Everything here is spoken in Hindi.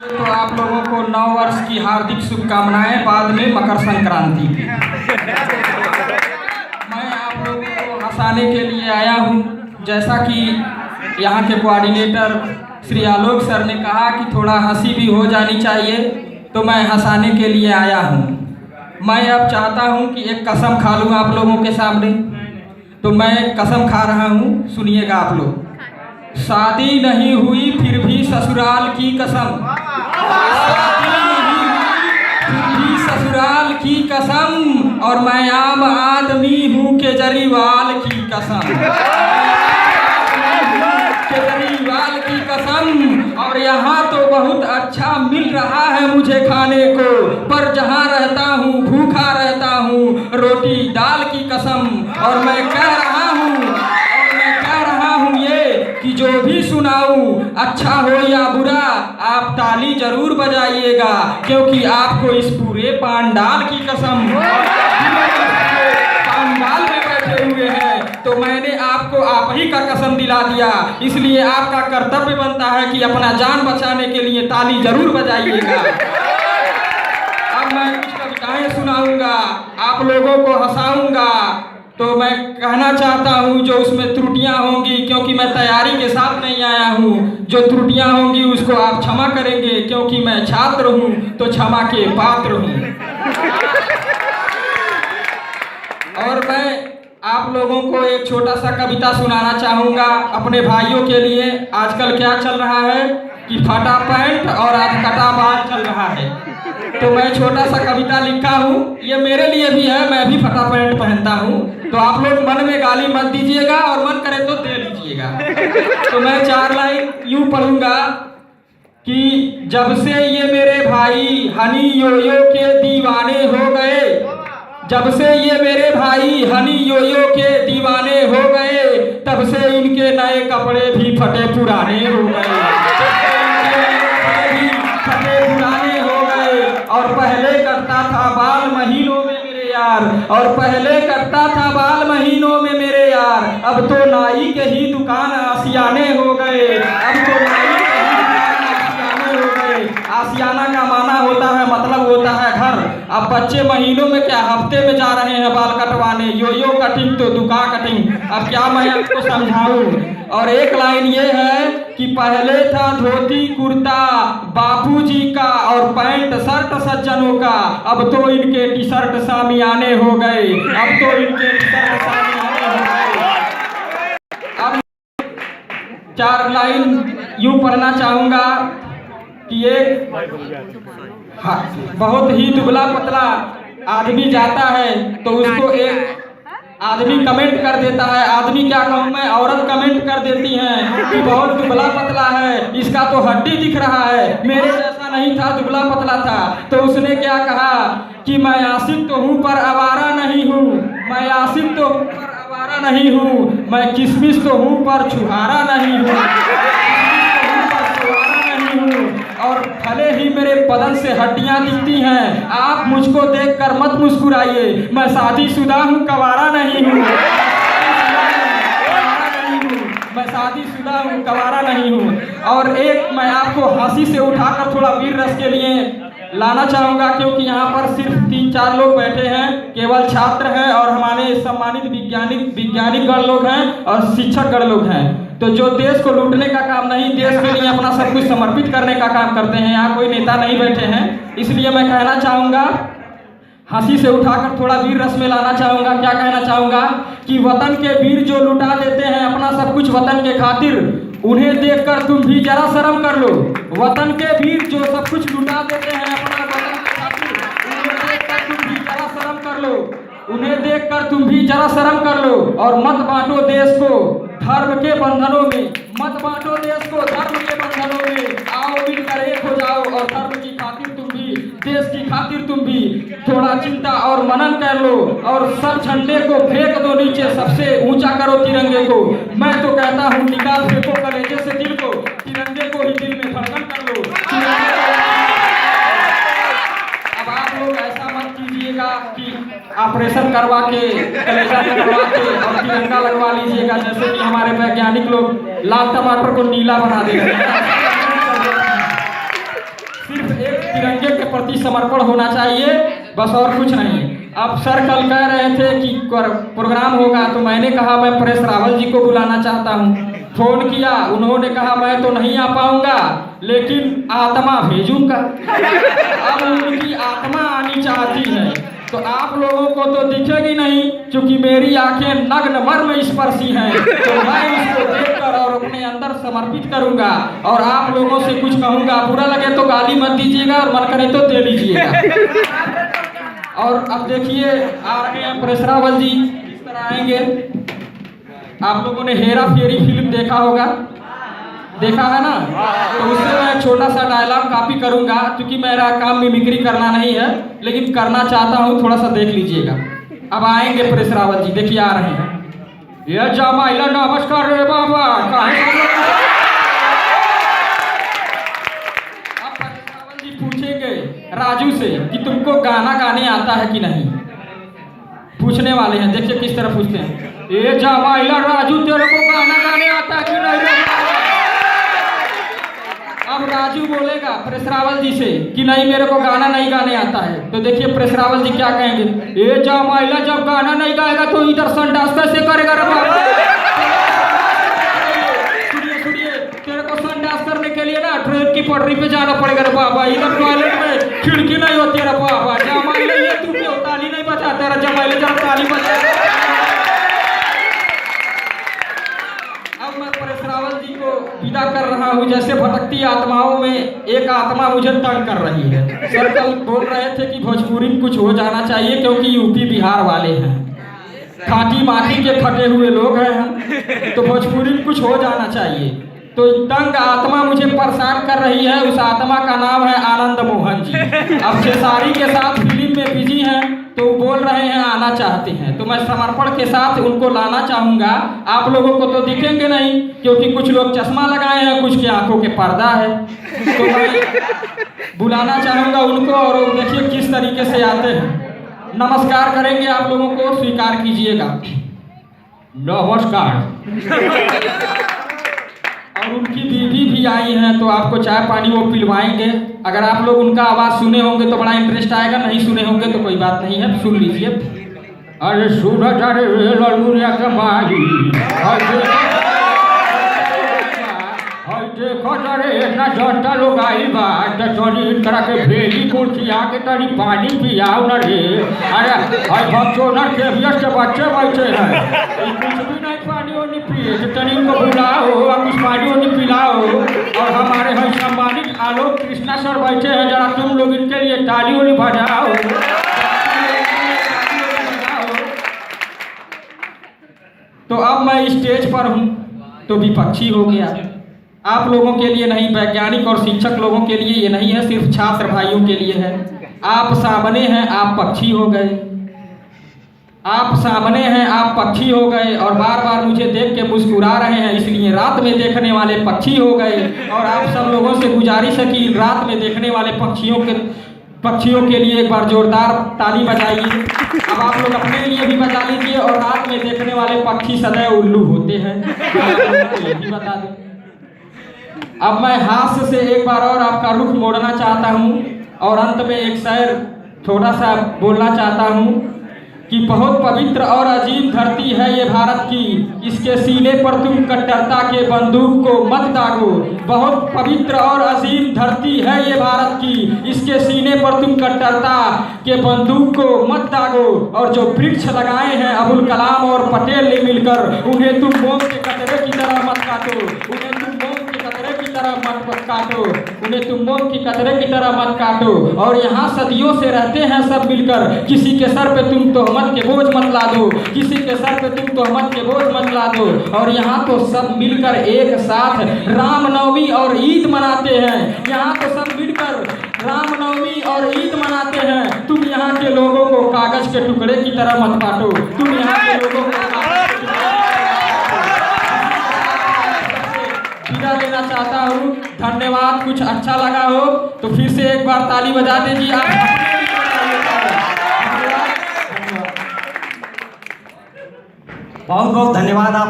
तो आप लोगों को नव वर्ष की हार्दिक शुभकामनाएं, बाद में मकर संक्रांति की। मैं आप लोगों को हंसाने के लिए आया हूं। जैसा कि यहाँ के कोऑर्डिनेटर श्री आलोक सर ने कहा कि थोड़ा हंसी भी हो जानी चाहिए, तो मैं हंसाने के लिए आया हूं। मैं अब चाहता हूं कि एक कसम खा लूँ आप लोगों के सामने। तो मैं कसम खा रहा हूं, सुनिएगा आप लोग। शादी नहीं हुई फिर भी ससुराल की कसम, शादी नहीं हुई फिर भी ससुराल की कसम, और मैं आम आदमी हूँ केजरीवाल की कसम, केजरीवाल की कसम। और यहाँ तो बहुत अच्छा मिल रहा है मुझे खाने को, पर जहाँ रहता हूँ भूखा रहता हूँ, रोटी दाल की कसम। और मैं कह रहा हूँ ये कि जो भी सुनाऊं, अच्छा हो या बुरा, आप ताली जरूर बजाइएगा, क्योंकि आपको इस पूरे पांडाल की कसम, पांडाल में बैठे हुए हैं तो मैंने आपको आप ही का कसम दिला दिया। इसलिए आपका कर्तव्य बनता है कि अपना जान बचाने के लिए ताली जरूर बजाइएगा। अब मैं कुछ कविताएं सुनाऊंगा, आप लोगों को हंसाऊंगा। तो मैं कहना चाहता हूँ जो उसमें त्रुटियां होंगी, क्योंकि मैं तैयारी के साथ नहीं आया हूँ, जो त्रुटियां होंगी उसको आप क्षमा करेंगे, क्योंकि मैं छात्र हूँ तो क्षमा के पात्र हूँ। और मैं आप लोगों को एक छोटा सा कविता सुनाना चाहूँगा अपने भाइयों के लिए। आजकल क्या चल रहा है कि फटा पैंट और अधकटा बाल चल रहा है, तो मैं छोटा सा कविता लिखा हूँ, ये मेरे लिए भी है, मैं भी फटा पैंट पहनता हूँ। तो आप लोग मन में गाली मत दीजिएगा और मन करे तो दे लीजिएगा। तो मैं 4 लाइन यूँ पढ़ूंगा कि जब से ये मेरे भाई हनी योयो के दीवाने हो गए, जब से ये मेरे भाई हनी योयो के दीवाने हो गए, तब से इनके नए कपड़े भी फटे पुराने हो गए, फटे पुराने हो गए। और पहले करता था बाल महीनों में मेरे यार, और पहले करता था बाल महीनों में मेरे यार, अब तो नाई के ही दुकान आशियाने हो गए, अब तो नाई के ही दुकान आशियाने हो गए। आशियाना का माना होता है, मतलब होता है घर। अब बच्चे महीनों में क्या हफ्ते में जा रहे हैं बाल कटवाने, यो कटिंग तो दुका कटिंग। अब क्या मैं आपको समझाऊं। और एक लाइन ये है कि पहले था धोती कुर्ता बापूजी का और पैंट शर्ट सज्जनों का, अब तो इनके टी शर्ट सामियाने हो गए, अब तो इनके टी शर्ट सामियाने हो गए। अब 4 लाइन यूं पढ़ना चाहूंगा कि एक बहुत ही दुबला पतला आदमी जाता है, तो उसको एक आदमी कमेंट कर देता है, आदमी क्या कहूँ मैं, औरत कमेंट कर देती हैं कि बहुत दुबला पतला है, इसका तो हड्डी दिख रहा है, मेरे जैसा नहीं था, दुबला पतला था। तो उसने क्या कहा कि मैं आशिक तो हूँ पर आवारा नहीं हूँ, मैं आशिक तो हूँ पर आवारा नहीं हूँ, मैं किसमिस तो हूँ पर छुहारा नहीं हूँ, और भले ही मेरे बदन से हड्डियां दिखती हैं, आप मुझको देखकर मत मुस्कुराइए, मैं शादीशुदा हूँ कवारा नहीं हूँ, मैं शादीशुदा हूँ कवारा नहीं हूँ। और एक मैं आपको हंसी से उठाकर थोड़ा वीर रस के लिए लाना चाहूँगा, क्योंकि यहाँ पर सिर्फ 3-4 लोग बैठे हैं, केवल छात्र हैं और हमारे सम्मानित वैज्ञानिक गण लोग हैं और शिक्षक गण लोग हैं। तो जो देश को लूटने का काम नहीं, देश के लिए अपना सब कुछ समर्पित करने का काम करते हैं, यहाँ कोई नेता नहीं बैठे हैं। इसलिए मैं कहना चाहूँगा, हंसी से उठाकर थोड़ा वीर रस में लाना चाहूँगा। क्या कहना चाहूँगा कि वतन के वीर जो लुटा देते हैं अपना सब कुछ वतन के खातिर, उन्हें देखकर तुम भी जरा शर्म कर लो। वतन के वीर जो सब कुछ लुटा देते हैं अपना वतन के खातिर, उन्हें देखकर तुम भी जरा शर्म कर लो, उन्हें देखकर तुम भी जरा शर्म कर लो। और मत बांटो देश को धर्म के बंधनों में, मत बांटो देश को धर्म के बंधनों में, आओ मिलकर एक हो जाओ और धर्म की खातिर तुम भी, देश की खातिर तुम भी थोड़ा चिंता और मनन कर लो, और सब झंडे को फेंक दो नीचे, सबसे ऊंचा करो तिरंगे को। मैं तो कहता हूँ निकाल फेंको कलेजे से दिल को, तिरंगे को ही दिल में धड़कन कर लो। अब आप लोग ऐसा मत कीजिएगा कि ऑपरेशन करवा के कलेजा लगवा के और तिरंगा लगवा लीजिएगा, जैसे कि हमारे वैज्ञानिक लोग लाल टमाटर को नीला बना देते हैं। प्रति समर्पण होना चाहिए, बस और कुछ नहीं। अब सर कल कह रहे थे कि प्रोग्राम होगा, तो मैंने कहा मैं परेश रावल जी को बुलाना चाहता हूँ। फोन किया, उन्होंने कहा मैं तो नहीं आ पाऊंगा, लेकिन आत्मा भेजूंगा। अब उनकी आत्मा आनी चाहती है, तो आप लोगों को तो दिखेगी नहीं, क्योंकि मेरी आंखें नग्न मर्म स्पर्शी हैं। तो मैं इसको देखकर और अपने अंदर समर्पित करूंगा और आप लोगों से कुछ कहूंगा। बुरा लगे तो गाली मत दीजिएगा और मन करे तो दे लीजिएगा। और अब देखिए आ रहे हैं परेश रावल जी, किस तरह आएंगे। आप लोगों ने हेरा फेरी फिल्म देखा होगा, देखा है ना? तो उससे मैं छोटा सा डायलॉग कॉपी करूंगा, क्योंकि मेरा काम मिमिक्री करना नहीं है, लेकिन करना चाहता हूं, थोड़ा सा देख लीजिएगा। अब आएंगे परेश रावल जी, देखिए आ रहे हैं। ये जमाइला नमस्कार रे बाबा। अब परेश रावल जी पूछेंगे राजू से कि तुमको गाना गाने आता है कि नहीं, पूछने वाले हैं। देखिए किस तरह पूछते हैं। ये जमाइला राजू तेरे को गाना गाने आता है कि नहीं? अब राजू बोलेगा परेश रावल जी से कि नहीं मेरे को गाना नहीं गाने आता है। तो देखिए परेश रावल जी क्या कहेंगे। ये जमाइला जब गाना नहीं गाएगा तो इधर संडास कैसे करेगा रे बाबा? सुनिए, तेरे को संडास करने के लिए ना ट्रेन की पटरी पे जाना पड़ेगा रे बाबा। इधर टॉयलेट में खिड़की नहीं होती है रे बाबा। जमाइला ये तू क्यों ताली नहीं बजाता रे? जमाइला जरा ताली बजा। अब मैं परेश रावल जी को विदा कर रहा हूँ। जैसे भटकती आत्माओं में एक आत्मा मुझे तंग कर रही है। सर कल बोल रहे थे कि भोजपुरी में कुछ हो जाना चाहिए, क्योंकि यूपी बिहार वाले हैं, खाटी माटी के खटे हुए लोग हैं हम, तो भोजपुरी में कुछ हो जाना चाहिए। तो तंग आत्मा मुझे परेशान कर रही है, उस आत्मा का नाम है आनंद मोहन जी। अब खेसारी के साथ फिल्म में बिजी हैं, तो बोल रहे हैं आना चाहते हैं, तो मैं समर्पण के साथ उनको लाना चाहूँगा। आप लोगों को तो दिखेंगे नहीं, क्योंकि कुछ लोग चश्मा लगाए हैं, कुछ के आंखों के पर्दा है। तो मैं बुलाना चाहूँगा उनको, और देखिए किस तरीके से आते हैं। नमस्कार करेंगे, आप लोगों को स्वीकार कीजिएगा। नमस्कार। और उनकी बीवी भी आई हैं, तो आपको चाय पानी वो पिलवाएंगे। अगर आप लोग उनका आवाज़ सुने होंगे तो बड़ा इंटरेस्ट आएगा, नहीं सुने होंगे तो कोई बात नहीं है, सुन लीजिए। अरे सूरज अरे लड़मुरिया कमाई देखो रे इतना जनता लोग आई बा, तरी तरह के भेली कुर्सिया के तरी पानी पियाओ न रे। अरे बच्चों न के बच्चे बैठे हैं, कुछ भी नहीं पानी नहीं पिए, तनी को बुलाओ और कुछ पानी नहीं पिलाओ। और हमारे यहाँ सम्मानित आलोक कृष्णा सर बैठे हैं, जरा तुम लोग इनके लिए ताली नहीं बजाओ। तो अब मैं स्टेज पर हूँ तो विपक्षी हो गया। आप लोगों के लिए नहीं, वैज्ञानिक और शिक्षक लोगों के लिए ये नहीं है, सिर्फ छात्र भाइयों के लिए है। आप सामने हैं, आप पक्षी हो गए। आप सामने हैं, आप पक्षी हो गए, और बार बार मुझे देख के मुस्कुरा रहे हैं, इसलिए रात में देखने वाले पक्षी हो गए। और आप सब लोगों से गुजारिश है कि रात में देखने वाले पक्षियों के लिए एक बार जोरदार ताली बजाइए। अब आप लोग अपने लिए भी बजा लीजिए। और रात में देखने वाले पक्षी सदैव उल्लू होते हैं, ये भी बता दें। अब मैं हास्य से एक बार और आपका रुख मोड़ना चाहता हूँ, और अंत में एक शायर थोड़ा सा बोलना चाहता हूँ कि बहुत पवित्र और अजीब धरती है ये भारत की, इसके सीने पर तुम कट्टरता के बंदूक को मत दागो। बहुत पवित्र और अजीम धरती है ये भारत की, इसके सीने पर तुम कट्टरता के बंदूक को मत दागो। और जो वृक्ष लगाए हैं अबुल कलाम और पटेल ने मिलकर, उन्हें तुम मोम के कतरे की तरह मत काटो, उन्हें तुम मोम के कतरे की तरह मत काटो, उन्हें तुम मोम की कतरे की तरह मत काटो। और यहाँ सदियों से रहते हैं सब मिलकर, किसी के सर पे तुम तोहमत के बोझ मत ला दो, किसी के सर पे तुम तोहमत के बोझ मत ला दो। और यहाँ तो सब मिलकर एक साथ रामनवमी और ईद मनाते हैं, यहाँ तो सब मिलकर रामनवमी और ईद मनाते हैं। तुम यहाँ के लोगों को कागज के टुकड़े की तरह मत काटो, तुम यहाँ के लोगों को विदा देना चाहता हूँ। धन्यवाद। कुछ अच्छा लगा हो तो फिर से एक बार ताली बजा दीजिए। आप बहुत बहुत धन्यवाद आप